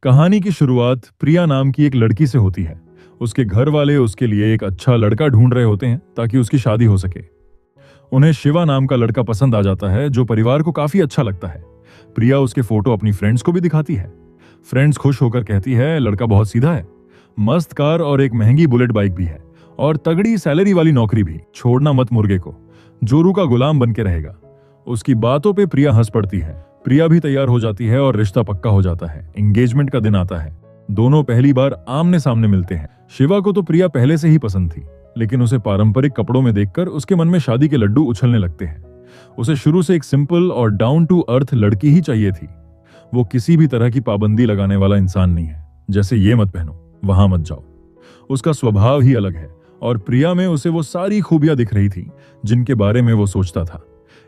कहानी की शुरुआत प्रिया नाम की एक लड़की से होती है। उसके घर वाले उसके लिए एक अच्छा लड़का ढूंढ रहे होते हैं ताकि उसकी शादी हो सके। उन्हें शिवा नाम का लड़का पसंद आ जाता है जो परिवार को काफी अच्छा लगता है। प्रिया उसके फोटो अपनी फ्रेंड्स को भी दिखाती है। फ्रेंड्स खुश होकर कहती है लड़का बहुत सीधा है, मस्त कार और एक महंगी बुलेट बाइक भी है और तगड़ी सैलरी वाली नौकरी भी। छोड़ना मत मुर्गे को, जोरू का गुलाम बन के रहेगा। उसकी बातों पे प्रिया हंस पड़ती है। प्रिया भी तैयार हो जाती है और रिश्ता पक्का हो जाता है। एंगेजमेंट का दिन आता है। दोनों पहली बार आमने सामने मिलते हैं। शिवा को तो प्रिया पहले से ही पसंद थी, लेकिन उसे पारंपरिक कपड़ों में देखकर उसके मन में शादी के लड्डू उछलने लगते हैं। उसे शुरू से एक सिंपल और डाउन टू अर्थ लड़की ही चाहिए थी। वो किसी भी तरह की पाबंदी लगाने वाला इंसान नहीं है, जैसे ये मत पहनो, वहां मत जाओ। उसका स्वभाव ही अलग है और प्रिया में उसे वो सारी खूबियां दिख रही थी जिनके बारे में वो सोचता था।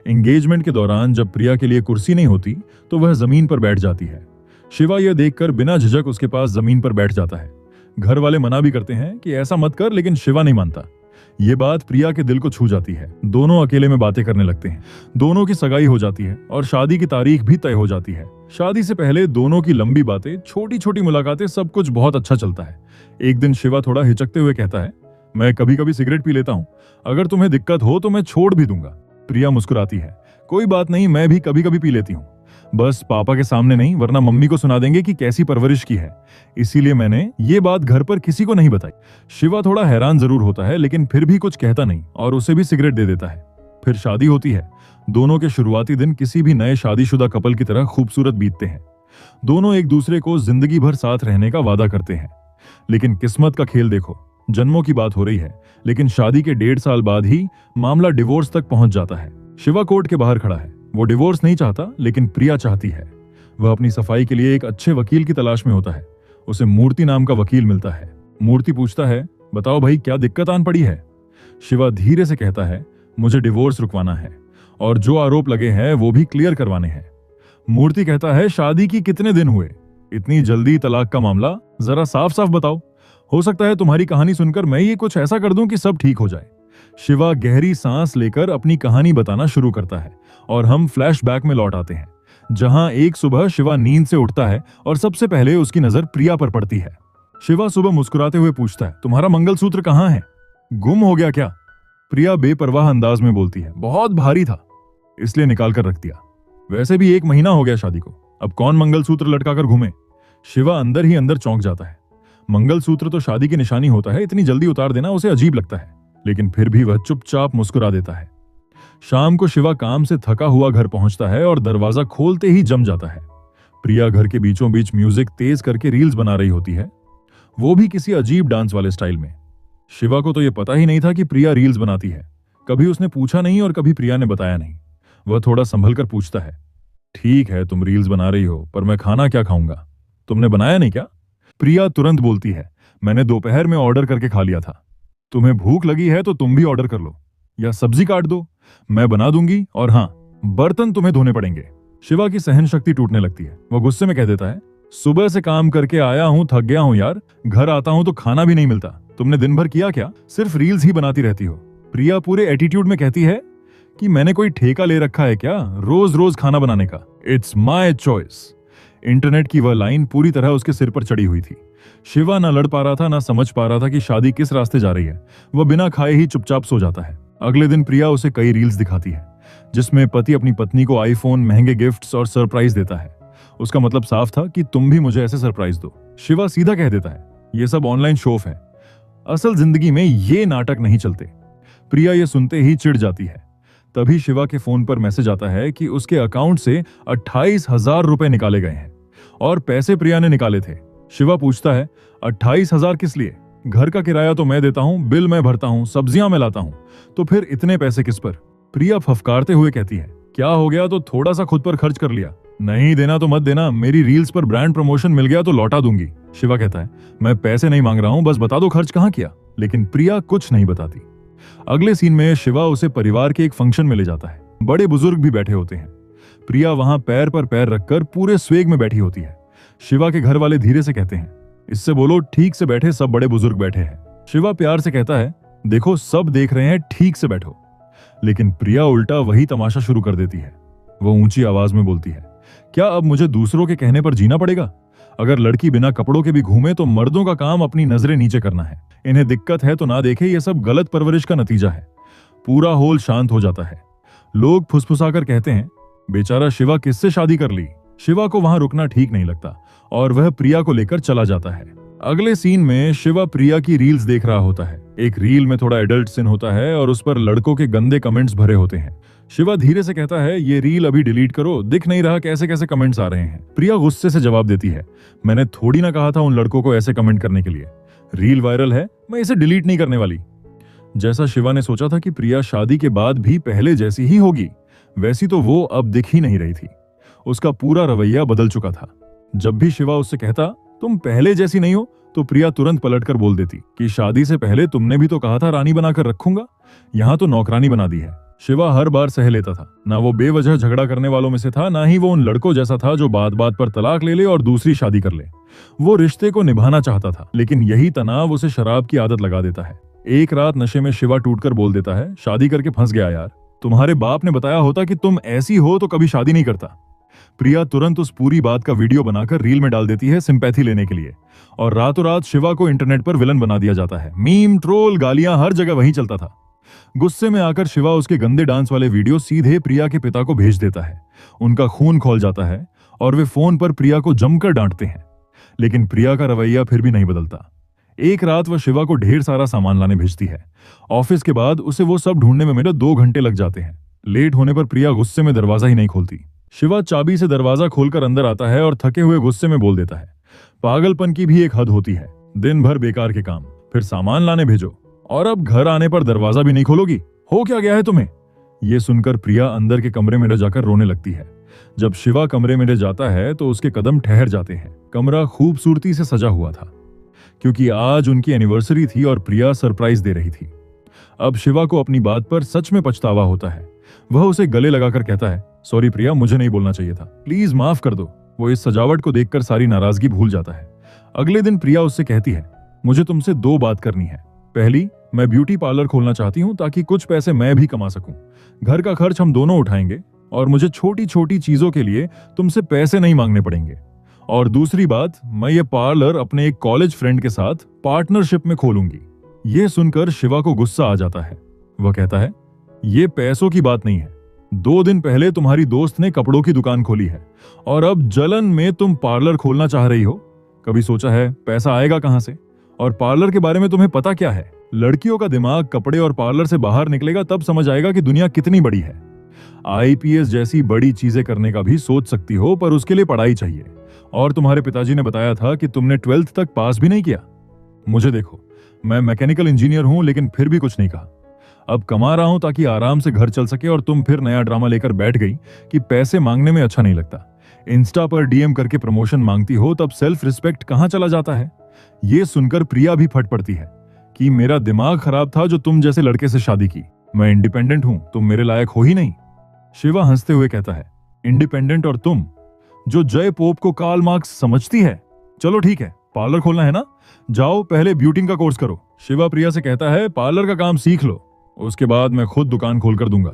एंगेजमेंट के दौरान जब प्रिया के लिए कुर्सी नहीं होती तो वह जमीन पर बैठ जाती है। शिवा यह देखकर बिना झिझक उसके पास जमीन पर बैठ जाता है। घर वाले मना भी करते हैं कि ऐसा मत कर, लेकिन शिवा नहीं मानता। ये बात प्रिया के दिल को छू जाती है। दोनों अकेले में बातें करने लगते हैं। दोनों की सगाई हो जाती है और शादी की तारीख भी तय हो जाती है। शादी से पहले दोनों की लंबी बातें, छोटी छोटी मुलाकातें, सब कुछ बहुत अच्छा चलता है। एक दिन शिवा थोड़ा हिचकते हुए कहता है, मैं कभी कभी सिगरेट पी लेता हूँ, अगर तुम्हें दिक्कत हो तो मैं छोड़ भी दूंगा। प्रिया मुस्कुराती है, कोई बात नहीं, मैं भी कभी कभी पी लेती हूँ, बस पापा के सामने नहीं, वरना मम्मी को सुना देंगे कि कैसी परवरिश की है, इसीलिए मैंने ये बात घर पर किसी को नहीं बताई। शिवा थोड़ा हैरान जरूर होता है, लेकिन फिर भी कुछ कहता नहीं और उसे भी सिगरेट दे देता है। फिर शादी होती है। दोनों के शुरुआती दिन किसी भी नए शादीशुदा कपल की तरह खूबसूरत बीतते हैं। दोनों एक दूसरे को जिंदगी भर साथ रहने का वादा करते हैं। लेकिन किस्मत का खेल देखो, जन्मों की बात हो रही है, लेकिन शादी के 1.5 साल बाद ही मामला डिवोर्स तक पहुंच जाता है। शिवा कोर्ट के बाहर खड़ा है। वो डिवोर्स नहीं चाहता, लेकिन प्रिया चाहती है। वह अपनी सफाई के लिए एक अच्छे वकील की तलाश में होता है। उसे मूर्ति नाम का वकील मिलता है। मूर्ति पूछता है, बताओ भाई, क्या दिक्कत आन पड़ी है? शिवा धीरे से कहता है, मुझे डिवोर्स रुकवाना है और जो आरोप लगे हैं वो भी क्लियर करवाने हैं। मूर्ति कहता है, शादी की कितने दिन हुए, इतनी जल्दी तलाक का मामला, जरा साफ साफ बताओ। हो सकता है तुम्हारी कहानी सुनकर मैं ये कुछ ऐसा कर दूं कि सब ठीक हो जाए। शिवा गहरी सांस लेकर अपनी कहानी बताना शुरू करता है और हम फ्लैशबैक में लौट आते हैं, जहां एक सुबह शिवा नींद से उठता है और सबसे पहले उसकी नजर प्रिया पर पड़ती है। शिवा सुबह मुस्कुराते हुए पूछता है, तुम्हारा मंगलसूत्र कहाँ है? गुम हो गया क्या? प्रिया बेपरवाह अंदाज में बोलती है, बहुत भारी था इसलिए निकाल कर रख दिया। वैसे भी 1 महीना हो गया शादी को, अब कौन मंगलसूत्र लटकाकर घूमे? शिवा अंदर ही अंदर चौंक जाता है। मंगलसूत्र तो शादी की निशानी होता है, इतनी जल्दी उतार देना उसे अजीब लगता है, लेकिन फिर भी वह चुपचाप मुस्कुरा देता है। शाम को शिवा काम से थका हुआ घर पहुंचता है और दरवाजा खोलते ही जम जाता है। प्रिया घर के बीचों बीच म्यूजिक तेज करके रील्स बना रही होती है, वो भी किसी अजीब डांस वाले स्टाइल में। शिवा को तो यह पता ही नहीं था कि प्रिया रील्स बनाती है। कभी उसने पूछा नहीं और कभी प्रिया ने बताया नहीं। वह थोड़ा संभल कर पूछता है, ठीक है तुम रील्स बना रही हो, पर मैं खाना क्या खाऊंगा? तुमने बनाया नहीं क्या? प्रिया तुरंत बोलती है, मैंने दोपहर में ऑर्डर करके खा लिया था। तुम्हें भूख लगी है तो तुम भी ऑर्डर कर लो या सब्जी काट दो, मैं बना दूंगी, और हाँ, बर्तन तुम्हें धोने पड़ेंगे। शिवा की सहन शक्ति टूटने लगती है। वह गुस्से में कह देता है, सुबह से काम करके आया हूं, थक गया हूं यार, घर आता हूं तो खाना भी नहीं मिलता। तुमने दिन भर किया क्या? सिर्फ रील्स ही बनाती रहती हो। प्रिया पूरे एटीट्यूड में कहती है कि मैंने कोई ठेका ले रखा है क्या रोज रोज खाना बनाने का? It's my choice. इंटरनेट की वह लाइन पूरी तरह उसके सिर पर चढ़ी हुई थी। शिवा ना लड़ पा रहा था, ना समझ पा रहा था कि शादी किस रास्ते जा रही है। वह बिना खाए ही चुपचाप सो जाता है। अगले दिन प्रिया उसे कई रील्स दिखाती है जिसमें पति अपनी पत्नी को आईफोन, महंगे गिफ्ट्स और सरप्राइज देता है। उसका मतलब साफ था कि तुम भी मुझे ऐसे सरप्राइज दो। शिवा सीधा कह देता है, ये सब ऑनलाइन शो ऑफ है, असल जिंदगी में ये नाटक नहीं चलते। प्रिया ये सुनते ही चिढ़ जाती है। तभी शिवा के फोन पर मैसेज आता है कि उसके अकाउंट से 28,000 रुपए निकाले गए हैं और पैसे प्रिया ने निकाले थे। शिवा पूछता है, 28,000 किस लिए? घर का किराया तो मैं देता हूँ, बिल मैं भरता हूँ, सब्जियां मैं लाता हूँ, तो फिर इतने पैसे किस पर? प्रिया फफकारते हुए कहती है, क्या हो गया तो थोड़ा सा खुद पर खर्च कर लिया, नहीं देना तो मत देना, मेरी रील्स पर ब्रांड प्रमोशन मिल गया तो लौटा दूंगी। शिवा कहता है, मैं पैसे नहीं मांग रहा हूं, बस बता दो खर्च कहां किया। लेकिन प्रिया कुछ नहीं बताती। अगले सीन में शिवा उसे परिवार के एक फंक्शन में ले जाता है। बड़े बुजुर्ग भी बैठे होते हैं। प्रिया वहां पैर पर पैर रखकर पूरे स्वेग में बैठी होती है। शिवा के घर वाले धीरे से कहते हैं, इससे बोलो ठीक से बैठे, सब बड़े बुजुर्ग बैठे हैं। शिवा प्यार से कहता है, देखो सब देख रहे हैं, ठीक से बैठो। लेकिन प्रिया उल्टा वही तमाशा शुरू कर देती है। वो ऊंची आवाज में बोलती है, क्या अब मुझे दूसरों के कहने पर जीना पड़ेगा? अगर लड़की बिना कपड़ों के भी घूमे तो मर्दों का काम अपनी नजरें नीचे करना है। इन्हें दिक्कत है तो ना देखे, ये सब गलत परवरिश का नतीजा है। पूरा होल शांत हो जाता है। लोग फुसफुसाकर कहते हैं, बेचारा शिवा किससे शादी कर ली। शिवा को वहां रुकना ठीक नहीं लगता और वह प्रिया को लेकर चला जाता है। अगले सीन में शिवा प्रिया की रील्स देख रहा होता है। एक रील में थोड़ा एडल्ट सीन होता है और उस पर लड़कों के गंदे कमेंट्स भरे होते हैं। शिवा धीरे से कहता है, ये रील अभी डिलीट करो, दिख नहीं रहा कैसे कैसे कमेंट्स आ रहे हैं। प्रिया गुस्से से जवाब देती है, मैंने थोड़ी ना कहा था उन लड़कों को ऐसे कमेंट करने के लिए। रील वायरल है, मैं इसे डिलीट नहीं करने वाली। जैसा शिवा ने सोचा था कि प्रिया शादी के बाद भी पहले जैसी ही होगी, वैसी तो वो अब दिख ही नहीं रही थी। उसका पूरा रवैया बदल चुका था। जब भी शिवा उससे कहता, तुम पहले जैसी नहीं हो, तो प्रिया तुरंत पलटकर बोल देती कि शादी से पहले तुमने भी तो कहा था रानी बनाकर रखूंगा, यहाँ तो नौकरानी बना दी है। शिवा हर बार सह लेता था। ना वो बेवजह झगड़ा करने वालों में से था, ना ही वो उन लड़कों जैसा था जो बात बात पर तलाक ले ले और दूसरी शादी कर ले। वो रिश्ते को निभाना चाहता था, लेकिन यही तनाव उसे शराब की आदत लगा देता है। एक रात नशे में शिवा टूटकर बोल देता है, शादी करके फंस गया यार, तुम्हारे बाप ने बताया होता कि तुम ऐसी हो तो कभी शादी नहीं करता। प्रिया तुरंत उस पूरी बात का वीडियो बनाकर रील में डाल देती है सिंपैथी लेने के लिए, और रातों रात शिवा को इंटरनेट पर विलन बना दिया जाता है। मीम, ट्रोल, गालियां हर जगह वहीं चलता था। गुस्से में आकर शिवा उसके गंदे डांस वाले वीडियो सीधे प्रिया के पिता को भेज देता है। उनका खून खौल जाता है और वे फोन पर प्रिया को जमकर डांटते हैं, लेकिन प्रिया का रवैया फिर भी नहीं बदलता। एक रात वह शिवा को ढेर सारा सामान लाने भेजती है। ऑफिस के बाद उसे वो सब ढूंढने में मेरे 2 घंटे लग जाते हैं। लेट होने पर प्रिया गुस्से में दरवाजा ही नहीं खोलती। शिवा चाबी से दरवाजा खोलकर अंदर आता है और थके हुए गुस्से में बोल देता है, पागलपन की भी एक हद होती है, दिन भर बेकार के काम, फिर सामान लाने भेजो और अब घर आने पर दरवाजा भी नहीं खोलोगी, हो क्या गया है तुम्हें। ये सुनकर प्रिया अंदर के कमरे में जाकर रोने लगती है। जब शिवा कमरे में जाता है तो उसके कदम ठहर जाते हैं। कमरा खूबसूरती से सजा हुआ था, क्योंकि आज उनकी एनिवर्सरी थी और प्रिया सरप्राइज दे रही थी। अब शिवा को अपनी बात पर सच में पछतावा होता है। वह उसे गले लगाकर कहता है, सॉरी प्रिया, मुझे नहीं बोलना चाहिए था, प्लीज माफ कर दो। वो इस सजावट को देखकर सारी नाराजगी भूल जाता है। अगले दिन प्रिया उससे कहती है, मुझे तुमसे 2 बात करनी है। पहली, मैं ब्यूटी पार्लर खोलना चाहती हूँ ताकि कुछ पैसे मैं भी कमा सकूं। घर का खर्च हम दोनों उठाएंगे और मुझे छोटी छोटी चीजों के लिए तुमसे पैसे नहीं मांगने पड़ेंगे। और दूसरी बात, मैं ये पार्लर अपने एक कॉलेज फ्रेंड के साथ पार्टनरशिप में खोलूंगी। ये सुनकर शिवा को गुस्सा आ जाता है। वह कहता है, ये पैसों की बात नहीं है। 2 दिन पहले तुम्हारी दोस्त ने कपड़ों की दुकान खोली है और अब जलन में तुम पार्लर खोलना चाह रही हो। कभी सोचा है पैसा आएगा कहां से? और पार्लर के बारे में तुम्हें पता क्या है? लड़कियों का दिमाग कपड़े और पार्लर से बाहर निकलेगा तब समझ आएगा कि दुनिया कितनी बड़ी है। आईपीएस जैसी बड़ी चीजें करने का भी सोच सकती हो, पर उसके लिए पढ़ाई चाहिए। और तुम्हारे पिताजी ने बताया था कि तुमने 12th तक पास भी नहीं किया। मुझे देखो, मैं मैकेनिकल इंजीनियर हूं, लेकिन फिर भी कुछ नहीं कहा। अब कमा रहा हूं ताकि आराम से घर चल सके, और तुम फिर नया ड्रामा लेकर बैठ गई कि पैसे मांगने में अच्छा नहीं लगता। इंस्टा पर डीएम करके प्रमोशन मांगती हो, तब सेल्फ रिस्पेक्ट कहां चला जाता है। ये सुनकर प्रिया भी फट पड़ती है कि मेरा दिमाग खराब था जो तुम जैसे लड़के से शादी की। मैं इंडिपेंडेंट हूं, तुम मेरे लायक हो ही नहीं। शिवा हंसते हुए कहता है, इंडिपेंडेंट और तुम, जो जय पोप को कार्ल मार्क्स समझती है। चलो ठीक है, पार्लर खोलना है ना, जाओ पहले ब्यूटिंग का कोर्स करो। शिवा प्रिया से कहता है, पार्लर का काम सीख लो, उसके बाद मैं खुद दुकान खोलकर दूंगा।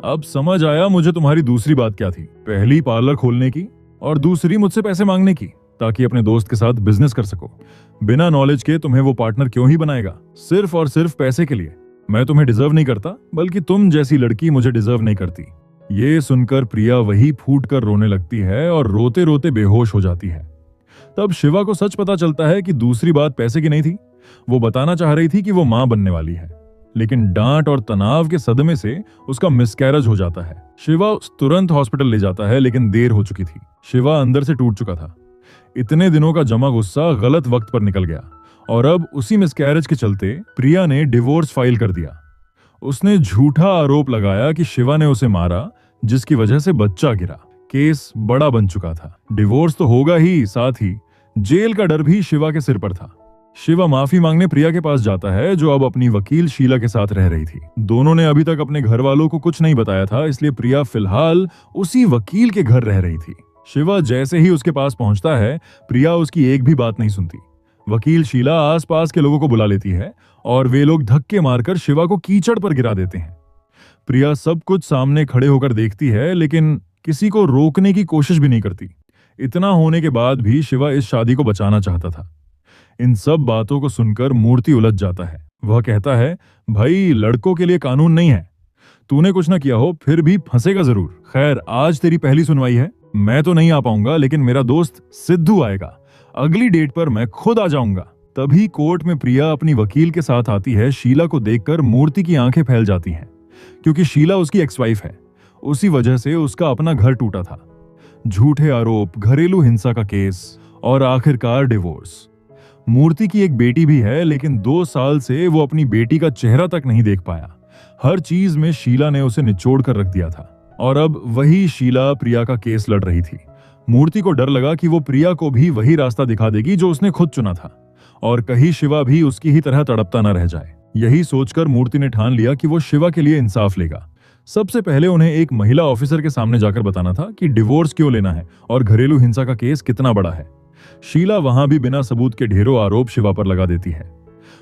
अब समझ आया मुझे तुम्हारी दूसरी बात क्या थी। पहली पार्लर खोलने की और दूसरी मुझसे पैसे मांगने की, ताकि अपने दोस्त के साथ बिजनेस कर सको। बिना नॉलेज के तुम्हें वो पार्टनर क्यों ही बनाएगा, सिर्फ और सिर्फ पैसे के लिए। मैं तुम्हें डिजर्व नहीं करता, बल्कि तुम जैसी लड़की मुझे डिजर्व नहीं करती। ये सुनकर प्रिया वही फूट कर रोने लगती है और रोते रोते बेहोश हो जाती है। तब शिवा को सच पता चलता है कि दूसरी बात पैसे की नहीं थी। वो बताना चाह रही थी कि वो मां बनने वाली है, लेकिन डांट और तनाव के सदमे से उसका मिसकैरेज हो जाता है। शिवा तुरंत हॉस्पिटल ले जाता है, लेकिन देर हो चुकी थी। शिवा अंदर से टूट चुका था। इतने दिनों का जमा गुस्सा गलत वक्त पर निकल गया, और अब उसी मिसकैरेज के चलते प्रिया ने डिवोर्स फाइल कर दिया। उसने झूठा आरोप लगाया कि शिवा ने उसे मारा, जिसकी वजह से बच्चा गिरा। केस बड़ा बन चुका था। डिवोर्स तो होगा ही, साथ ही जेल का डर भी शिवा के सिर पर था। शिवा माफी मांगने प्रिया के पास जाता है, जो अब अपनी वकील शीला के साथ रह रही थी। दोनों ने अभी तक अपने घर वालों को कुछ नहीं बताया था, इसलिए प्रिया फिलहाल उसी वकील के घर रह रही थी। शिवा जैसे ही उसके पास पहुंचता है, प्रिया उसकी एक भी बात नहीं सुनती। वकील शीला आसपास के लोगों को बुला लेती है और वे लोग धक्के मारकर शिवा को कीचड़ पर गिरा देते हैं। प्रिया सब कुछ सामने खड़े होकर देखती है, लेकिन किसी को रोकने की कोशिश भी नहीं करती। इतना होने के बाद भी शिवा इस शादी को बचाना चाहता था। इन सब बातों को सुनकर मूर्ति उलझ जाता है। वह कहता है, भाई लड़कों के लिए कानून नहीं है, तूने कुछ ना किया हो फिर भी फंसेगा जरूर। खैर आज तेरी पहली सुनवाई है, मैं तो नहीं आ पाऊंगा लेकिन मेरा दोस्त सिद्धू आएगा। अगली डेट पर मैं खुद आ जाऊंगा। तभी कोर्ट में प्रिया अपनी वकील के साथ आती है। शीला को देखकर मूर्ति की आंखें फैल जाती हैं, क्योंकि शीला उसकी एक्स वाइफ है। उसी वजह से उसका अपना घर टूटा था। झूठे आरोप, घरेलू हिंसा का केस और आखिरकार डिवोर्स। मूर्ति की एक बेटी भी है, लेकिन 2 साल से वो अपनी बेटी का चेहरा तक नहीं देख पाया। हर चीज में शीला ने उसे निचोड़ कर रख दिया था और अब वही शीला प्रिया का केस लड़ रही थी। मूर्ति को डर लगा कि वो प्रिया को भी वही रास्ता दिखा देगी जो उसने खुद चुना था और कहीं शिवा भी उसकी ही तरह तड़पता न रह जाए। यही सोचकर मूर्ति ने ठान लिया कि वो शिवा के लिए इंसाफ लेगा। सबसे पहले उन्हें एक महिला ऑफिसर के सामने जाकर बताना था कि डिवोर्स क्यों लेना है और घरेलू हिंसा का केस कितना बड़ा है। शीला वहां भी बिना सबूत के ढेरों आरोप शिवा पर लगा देती है।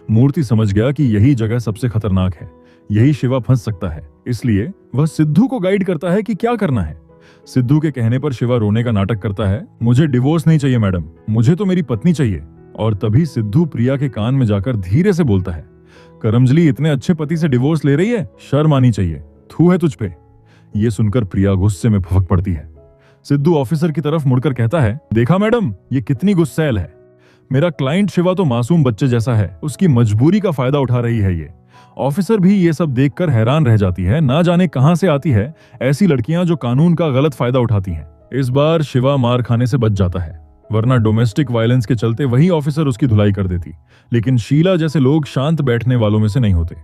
मूर्ति समझ गया कि यही जगह सबसे खतरनाक है, यही शिवा फंस सकता है। इसलिए वह सिद्धू को गाइड करता है कि क्या करना है। सिद्धू के कहने पर शिवा रोने का नाटक करता है, मुझे डिवोर्स नहीं चाहिए मैडम, मुझे तो मेरी पत्नी चाहिए। और तभी सिद्धू प्रिया के कान में जाकर धीरे से बोलता है, करमजली इतने अच्छे पति से डिवोर्स ले रही है, शर्म आनी चाहिए, थू है तुझ पे। ये सुनकर प्रिया गुस्से में भभक पड़ती है। सिद्धू ऑफिसर की तरफ मुड़कर कहता है, देखा मैडम ये कितनी गुस्सैल है। मेरा क्लाइंट शिवा तो मासूम बच्चे जैसा है, उसकी मजबूरी का फायदा उठा रही है ये। ऑफिसर भी ये सब देखकर हैरान रह जाती है। ना जाने कहां से आती है ऐसी लड़कियां जो कानून का गलत फायदा उठाती हैं। इस बार शिवा मार खाने से बच जाता है, वरना डोमेस्टिक वायलेंस के चलते वही ऑफिसर उसकी धुलाई कर देती। लेकिन शीला जैसे लोग शांत बैठने वालों में से नहीं होते।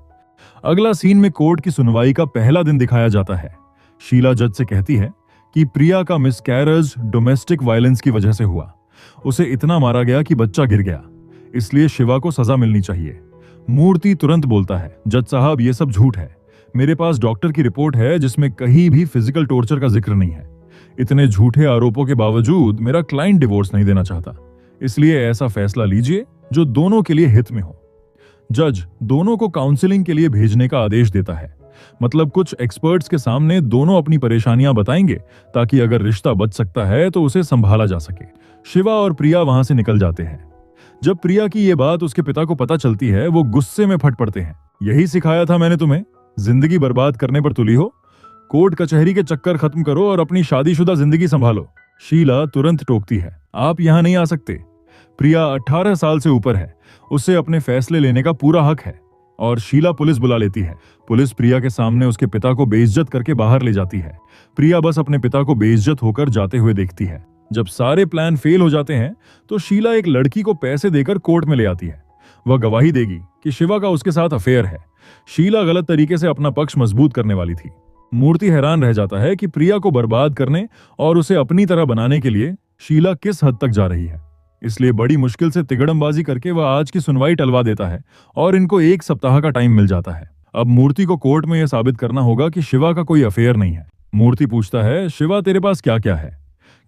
अगला सीन में कोर्ट की सुनवाई का पहला दिन दिखाया जाता है। शीला जज से कहती है कि प्रिया का मिसकैरेज डोमेस्टिक वायलेंस की वजह से हुआ। उसे इतना मारा गया कि बच्चा गिर गया, इसलिए शिवा को सजा मिलनी चाहिए। मूर्ति तुरंत बोलता है, जज साहब ये सब झूठ है, मेरे पास डॉक्टर की रिपोर्ट है जिसमें कहीं भी फिजिकल टॉर्चर का जिक्र नहीं है। इतने झूठे आरोपों के बावजूद मेरा क्लाइंट डिवोर्स नहीं देना चाहता, इसलिए ऐसा फैसला लीजिए जो दोनों के लिए हित में हो। जज दोनों को काउंसलिंग के लिए भेजने का आदेश देता है। मतलब कुछ एक्सपर्ट्स के सामने दोनों अपनी परेशानियां बताएंगे, ताकि अगर रिश्ता बच सकता है तो उसे संभाला जा सके। शिवा और प्रिया वहां से निकल जाते हैं। जब प्रिया की ये बात उसके पिता को पता चलती है, वो गुस्से में फट पड़ते हैं। यही सिखाया था मैंने तुम्हें, जिंदगी बर्बाद करने पर तुली हो। कोर्ट कचहरी के चक्कर खत्म करो और अपनी शादीशुदा जिंदगी संभालो। शीला तुरंत टोकती है, आप यहां नहीं आ सकते। प्रिया 18 साल से ऊपर है, उसे अपने फैसले लेने का पूरा हक है। और शीला पुलिस बुला लेती है। पुलिस प्रिया के सामने उसके पिता को बेइज्जत करके बाहर ले जाती है। प्रिया बस अपने पिता को बेइज्जत होकर जाते हुए देखती है। जब सारे प्लान फेल हो जाते हैं तो शीला एक लड़की को पैसे देकर कोर्ट में ले आती है। वह गवाही देगी कि शिवा का उसके साथ अफेयर है। शीला गलत तरीके से अपना पक्ष मजबूत करने वाली थी। मूर्ति हैरान रह जाता है कि प्रिया को बर्बाद करने और उसे अपनी तरह बनाने के लिए शीला किस हद तक जा रही है। इसलिए बड़ी मुश्किल से तिगड़मबाजी करके वह आज की सुनवाई टलवा देता है और इनको 1 सप्ताह का टाइम मिल जाता है। अब मूर्ति को कोर्ट में यह साबित करना होगा कि शिवा का कोई अफेयर नहीं है। मूर्ति पूछता है, शिवा तेरे पास क्या क्या है,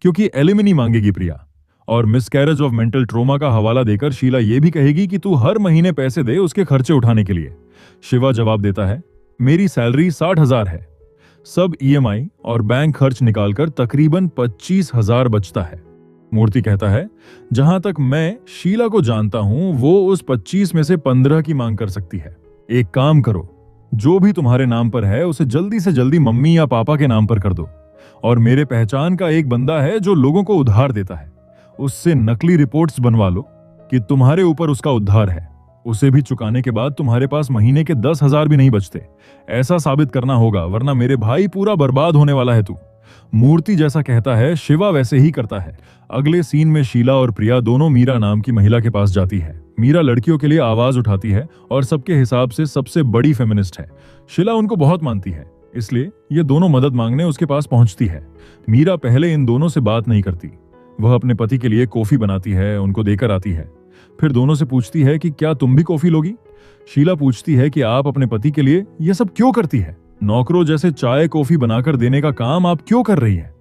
क्योंकि एलिमनी मांगेगी प्रिया। और मिसकैरेज ऑफ मेंटल ट्रोमा का हवाला देकर शीला ये भी कहेगी कि तू हर महीने पैसे दे उसके खर्चे उठाने के लिए। शिवा जवाब देता है, मेरी सैलरी 60,000 है, सब EMI और बैंक खर्च निकालकर तकरीबन 25,000 बचता है। मूर्ति कहता है, जहां तक मैं शीला को जानता हूं वो उस 25 में से 15 की मांग कर सकती है। एक काम करो, जो भी तुम्हारे नाम पर है उसे जल्दी से जल्दी मम्मी या पापा के नाम पर कर दो। और मेरे पहचान का एक बंदा है जो लोगों को उधार देता है, उससे नकली रिपोर्ट्स बनवा लो कि तुम्हारे ऊपर उसका उधार है। उसे भी चुकाने के बाद तुम्हारे पास महीने के 10,000 भी नहीं बचते। ऐसा साबित करना होगा, वरना मेरे भाई पूरा बर्बाद होने वाला है तू। मूर्ति जैसा कहता है शिवा वैसे ही करता है। अगले सीन में शीला और प्रिया दोनों मीरा नाम की महिला के पास जाती है। मीरा लड़कियों के लिए आवाज उठाती है और सबके हिसाब से सबसे बड़ी फेमिनिस्ट है। शीला उनको बहुत मानती है, इसलिए ये दोनों मदद मांगने उसके पास पहुंचती है। मीरा पहले इन दोनों से बात नहीं करती। वह अपने पति के लिए कॉफी बनाती है, उनको देकर आती है। फिर दोनों से पूछती है कि क्या तुम भी कॉफी लोगी। शीला पूछती है कि आप अपने पति के लिए ये सब क्यों करती है, नौकरों जैसे चाय कॉफी बनाकर देने का काम आप क्यों कर रही है,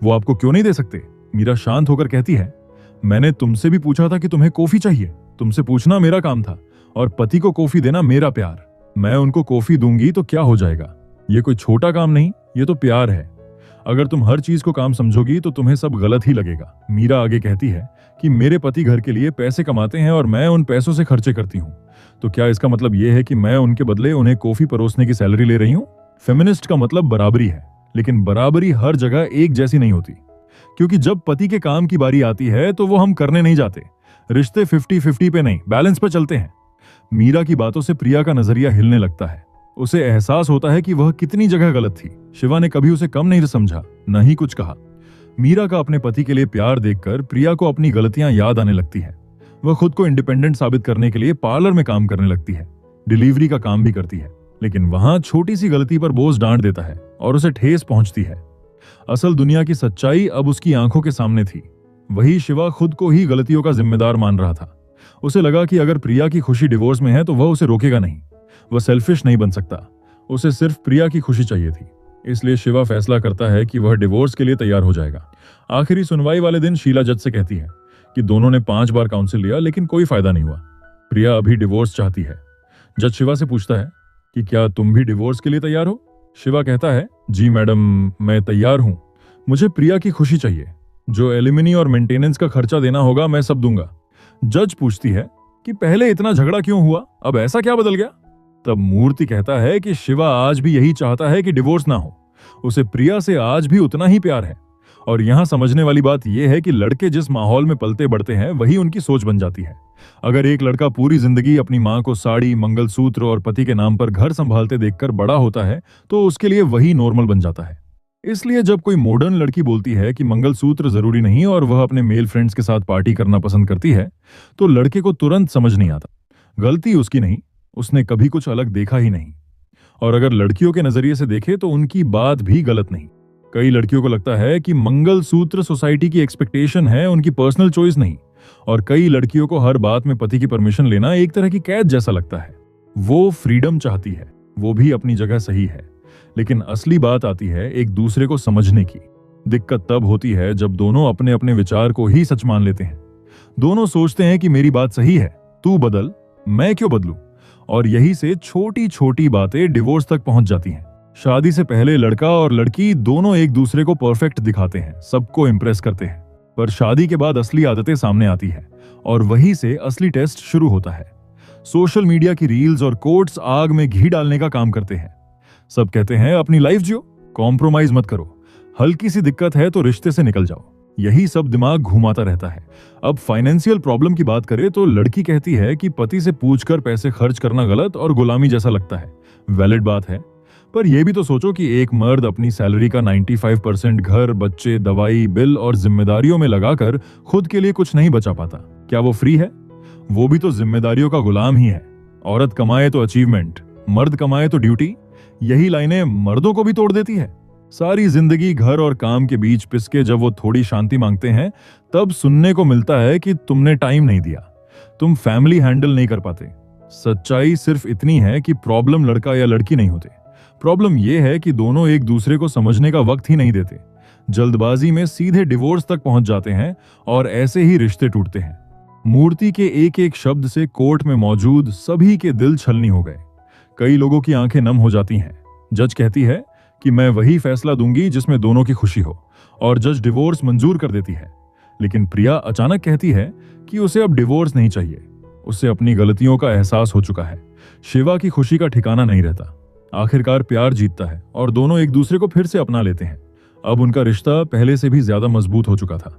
वो आपको क्यों नहीं दे सकते। मीरा शांत होकर कहती है, मैंने तुमसे भी पूछा था कि तुम्हें कॉफी चाहिए, तुमसे पूछना मेरा काम था और पति को कॉफी देना मेरा प्यार। मैं उनको कॉफी दूंगी तो क्या हो जाएगा, ये कोई छोटा काम नहीं, ये तो प्यार है। अगर तुम हर चीज को काम समझोगी तो तुम्हें सब गलत ही लगेगा। मीरा आगे कहती है कि मेरे पति घर के लिए पैसे कमाते हैं और मैं उन पैसों से खर्चे करती हूँ, तो क्या इसका मतलब यह है कि मैं उनके बदले उन्हें कॉफी परोसने की सैलरी ले रही हूँ? फेमिनिस्ट का मतलब बराबरी है, लेकिन बराबरी हर जगह एक जैसी नहीं होती, क्योंकि जब पति के काम की बारी आती है तो वो हम करने नहीं जाते। रिश्ते 50-50 पे नहीं, बैलेंस पे चलते हैं। मीरा की बातों से प्रिया का नजरिया हिलने लगता है। उसे एहसास होता है कि वह कितनी जगह गलत थी। शिवा ने कभी उसे कम नहीं समझा, न ही कुछ कहा। मीरा का अपने पति के लिए प्यार देखकर प्रिया को अपनी गलतियां याद आने लगती है। वह खुद को इंडिपेंडेंट साबित करने के लिए पार्लर में काम करने लगती है, डिलीवरी का काम भी करती है, लेकिन वहां छोटी सी गलती पर बॉस डांट देता है और उसे ठेस पहुंचती है। असल दुनिया की सच्चाई अब उसकी आंखों के सामने थी। वही शिवा खुद को ही गलतियों का जिम्मेदार मान रहा था। उसे लगा कि अगर प्रिया की खुशी डिवोर्स में है तो वह उसे रोकेगा नहीं। वह सेल्फिश नहीं बन सकता, उसे सिर्फ प्रिया की खुशी चाहिए थी। इसलिए शिवा फैसला करता है कि वह डिवोर्स के लिए तैयार हो जाएगा। आखिरी सुनवाई वाले दिन शीला जज से कहती है कि दोनों ने 5 बार काउंसिल लिया लेकिन कोई फायदा नहीं हुआ। प्रिया अभी डिवोर्स चाहती है। जज शिवा से पूछता है कि क्या तुम भी डिवोर्स के लिए तैयार हो? शिवा कहता है, जी मैडम, मैं तैयार हूं। मुझे प्रिया की खुशी चाहिए। जो एलिमिनी और मेंटेनेंस का खर्चा देना होगा मैं सब दूंगा। जज पूछती है कि पहले इतना झगड़ा क्यों हुआ, अब ऐसा क्या बदल गया? तब मूर्ति कहता है कि शिवा आज भी यही चाहता है कि डिवोर्स ना हो। उसे प्रिया से आज भी उतना ही प्यार है। और यहां समझने वाली बात यह है कि लड़के जिस माहौल में पलते बढ़ते हैं वही उनकी सोच बन जाती है। अगर एक लड़का पूरी जिंदगी अपनी मां को साड़ी, मंगलसूत्र और पति के नाम पर घर संभालते देखकर बड़ा होता है तो उसके लिए वही नॉर्मल बन जाता है। इसलिए जब कोई मॉडर्न लड़की बोलती है कि मंगलसूत्र जरूरी नहीं और वह अपने मेल फ्रेंड्स के साथ पार्टी करना पसंद करती है, तो लड़के को तुरंत समझ नहीं आता। गलती उसकी नहीं, उसने कभी कुछ अलग देखा ही नहीं। और अगर लड़कियों के नजरिए से देखे तो उनकी बात भी गलत नहीं। कई लड़कियों को लगता है कि मंगलसूत्र सोसाइटी की एक्सपेक्टेशन है, उनकी पर्सनल चॉइस नहीं। और कई लड़कियों को हर बात में पति की परमिशन लेना एक तरह की कैद जैसा लगता है। वो फ्रीडम चाहती है, वो भी अपनी जगह सही है, लेकिन असली बात आती है एक दूसरे को समझने की। दिक्कत तब होती है जब दोनों अपने अपने विचार को ही सच मान लेते हैं। दोनों सोचते हैं कि मेरी बात सही है, तू बदल, मैं क्यों बदलूं? और यही से छोटी छोटी बातें डिवोर्स तक पहुंच जाती हैं। शादी से पहले लड़का और लड़की दोनों एक दूसरे को परफेक्ट दिखाते हैं, सबको इंप्रेस करते हैं। पर शादी के बाद असली आदतें सामने आती है और वहीं से असली टेस्ट शुरू होता है। सोशल मीडिया की रील्स और कोट्स आग में घी डालने का काम करते हैं। सब कहते हैं अपनी लाइफ जियो, कॉम्प्रोमाइज मत करो, हल्की सी दिक्कत है तो रिश्ते से निकल जाओ। यही सब दिमाग घुमाता रहता है। अब फाइनेंशियल प्रॉब्लम की बात करें तो लड़की कहती है कि पति से पूछकर पैसे खर्च करना गलत और गुलामी जैसा लगता है। वैलिड बात है, पर यह भी तो सोचो कि एक मर्द अपनी सैलरी का 95% घर, बच्चे, दवाई, बिल और जिम्मेदारियों में लगाकर खुद के लिए कुछ नहीं बचा पाता। क्या वो फ्री है? वो भी तो जिम्मेदारियों का गुलाम ही है। औरत कमाए तो अचीवमेंट, मर्द कमाए तो ड्यूटी। यही लाइनें मर्दों को भी तोड़ देती है। सारी जिंदगी घर और काम के बीच पिसके जब वो थोड़ी शांति मांगते हैं तब सुनने को मिलता है कि तुमने टाइम नहीं दिया, तुम फैमिली हैंडल नहीं कर पाते। सच्चाई सिर्फ इतनी है कि प्रॉब्लम लड़का या लड़की नहीं होते। प्रॉब्लम यह है कि दोनों एक दूसरे को समझने का वक्त ही नहीं देते। जल्दबाजी में सीधे डिवोर्स तक पहुंच जाते हैं और ऐसे ही रिश्ते टूटते हैं। मूर्ति के एक एक शब्द से कोर्ट में मौजूद सभी के दिल छलनी हो गए। कई लोगों की आंखें नम हो जाती हैं। जज कहती है कि मैं वही फैसला दूंगी जिसमें दोनों की खुशी हो, और जज डिवोर्स मंजूर कर देती है। लेकिन प्रिया अचानक कहती है कि उसे अब डिवोर्स नहीं चाहिए। उसे अपनी गलतियों का एहसास हो चुका है। शिवा की खुशी का ठिकाना नहीं रहता। आखिरकार प्यार जीतता है और दोनों एक दूसरे को फिर से अपना लेते हैं। अब उनका रिश्ता पहले से भी ज्यादा मजबूत हो चुका था।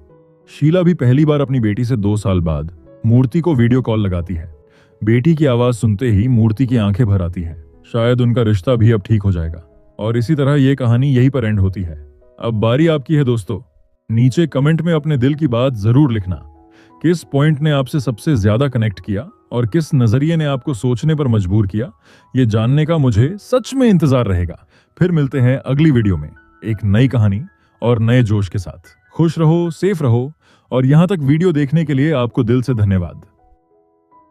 शीला भी पहली बार अपनी बेटी से 2 साल बाद मूर्ति को वीडियो कॉल लगाती है। बेटी की आवाज सुनते ही मूर्ति की आंखें भर आती है। शायद उनका रिश्ता भी अब ठीक हो जाएगा। और इसी तरह ये कहानी यहीं पर एंड होती है। अब बारी आपकी है दोस्तों। नीचे कमेंट में अपने दिल की बात जरूर लिखना। किस पॉइंट ने आपसे सबसे ज्यादा कनेक्ट किया और किस नजरिए ने आपको सोचने पर मजबूर किया, ये जानने का मुझे सच में इंतजार रहेगा। फिर मिलते हैं अगली वीडियो में एक नई कहानी और नए जोश के साथ। खुश रहो, सेफ रहो, और यहां तक वीडियो देखने के लिए आपको दिल से धन्यवाद।